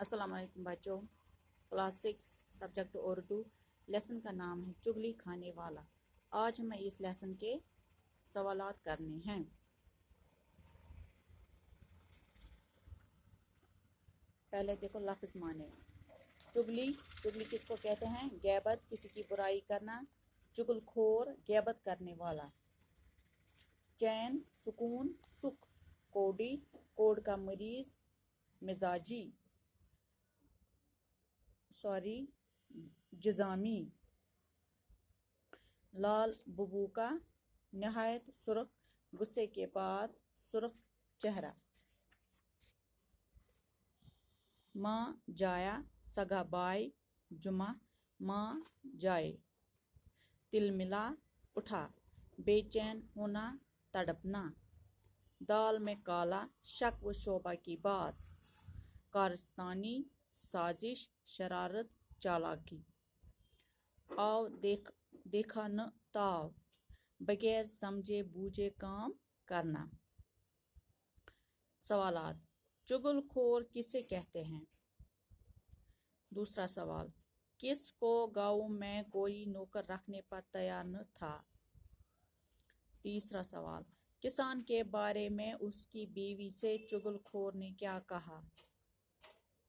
अस्सलाम वालेकुम बच्चों। क्लास 6 सब्जेक्ट उर्दू लेसन का नाम है चुगली खाने वाला। आज हमें इस लेसन के सवालात करने हैं। पहले देखो लफ्ज़ माने। चुगली चुगली किसको कहते हैं? गैबत, किसी की बुराई करना। चुगलखोर, गैबत करने वाला। चैन, सुकून, सुख। कोडी, कोड का मरीज, मिजाजी जिजामी। लाल बबूका, नहायत सुर्ख, गुस्से के पास, सुर्ख चेहरा। माँ जाया, सगा बाई, जुमा, माँ जाए। तिलमिला, उठा, बेचैन होना, तड़पना। दाल में काला, शक व शोबा की बात। कारस्तानी, साजिश, शरारत, चालाकी। आओ देखा न ताव, बगैर समझे बूझे काम करना। सवालात। चुगलखोर किसे कहते हैं? दूसरा सवाल, किस को गांव में कोई नौकर रखने पर तैयार न था? तीसरा सवाल, किसान के बारे में उसकी बीवी से चुगलखोर ने क्या कहा?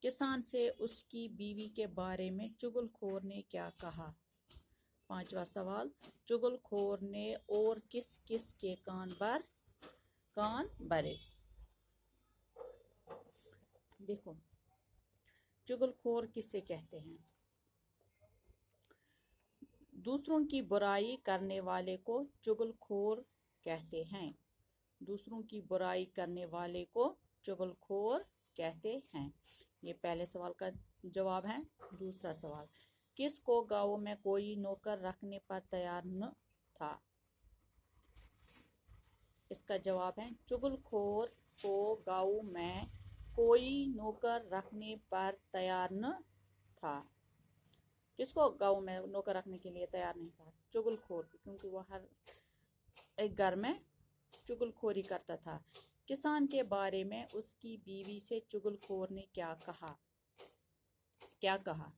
किसान से उसकी बीवी के बारे में चुगलखोर ने क्या कहा? पांचवा सवाल, चुगलखोर ने और किस किस के कान भरे? देखो, चुगलखोर किसे कहते हैं? दूसरों की बुराई करने वाले को चुगलखोर कहते हैं। दूसरों की बुराई करने वाले को चुगलखोर कहते हैं। ये पहले सवाल का जवाब है। दूसरा सवाल, किस को गांव में कोई नौकर रखने पर तैयार न था? इसका जवाब है चुगलखोर को गांव में कोई नौकर रखने पर तैयार न था। किसको गांव में नौकर रखने के लिए तैयार नहीं था? चुगलखोर, क्योंकि वह हर एक घर में चुगलखोरी करता था। किसान के बारे में उसकी बीवी से चुगलखोर ने क्या कहा?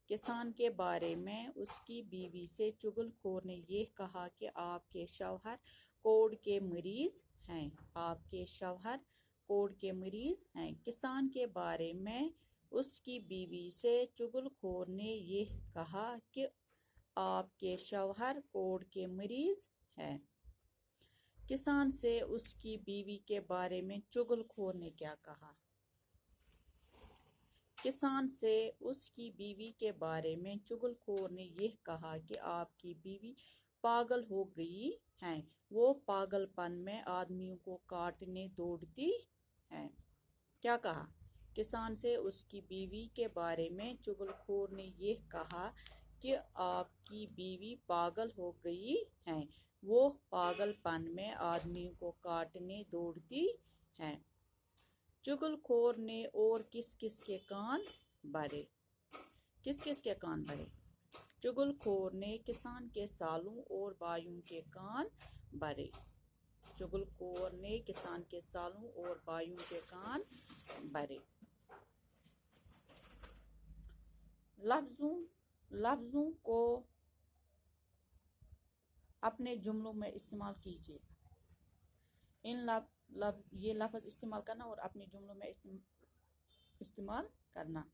किसान के बारे में उसकी बीवी से चुगलखोर ने यह कहा कि आपके शौहर कोड़ के मरीज हैं। आपके शौहर कोड़ के मरीज हैं। किसान के बारे में उसकी बीवी से चुगलखोर ने यह कहा कि आपके शौहर कोड़ के मरीज हैं। किसान से उसकी बीवी के बारे में चुगलखोर ने क्या कहा? किसान से उसकी बीवी के बारे में चुगलखोर ने यह कहा कि आपकी बीवी पागल हो गई है। वो पागलपन में आदमियों को काटने दौड़ती है। क्या कहा? किसान से उसकी बीवी के बारे में चुगलखोर ने यह कहा कि आपकी बीवी पागल हो गई है। वो पागलपन में आदमियों को काटने दौड़ती है। चुगलखोर ने और किस किस के कान भरे? किस किस के कान भरे? चुगलखोर ने किसान के सालों और बाइयों के कान भरे। चुगलखोर ने किसान के सालों और बाइयों के कान भरे। लफ्जों को अपने जुमलों में इस्तेमाल कीजिए। ये लफ्ज इस्तेमाल करना और अपने जुमलों में इस्तेमाल करना,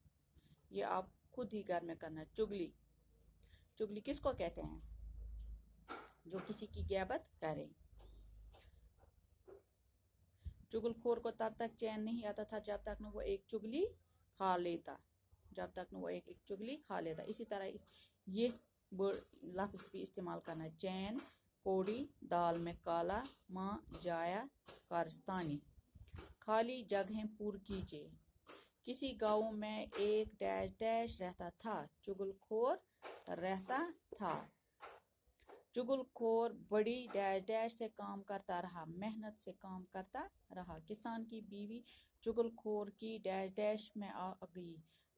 ये आप खुद ही घर में करना। चुगली चुगली किसको कहते हैं? जो किसी की गैबत करे। चुगलखोर को तब तक चैन नहीं आता था जब तक न वो एक चुगली खा लेता। इसी तरह ये लफ्ज भी इस्तेमाल करना है। चैन, कोड़ी, दाल में काला, माँ जाया, कारस्तानी। खाली जगहें पूरी कीजिए। किसी गांव में एक डैश डैश रहता था। चुगलखोर रहता था। चुगलखोर बड़ी डैश डैश से काम करता रहा, मेहनत से काम करता रहा। किसान की बीवी चुगलखोर की डैश डैश में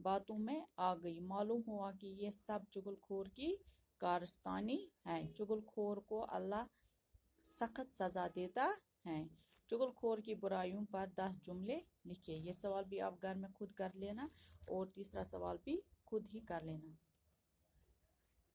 बातों में आ गई। मालूम हुआ कि ये सब चुगलखोर की कारस्तानी है। चुगलखोर को अल्लाह सख्त सजा देता है। चुगलखोर की बुराइयों पर 10 जुमले لکھیے. یہ سوال بھی آپ گھر میں خود کر لینا اور تیسرا سوال بھی خود ہی کر لینا.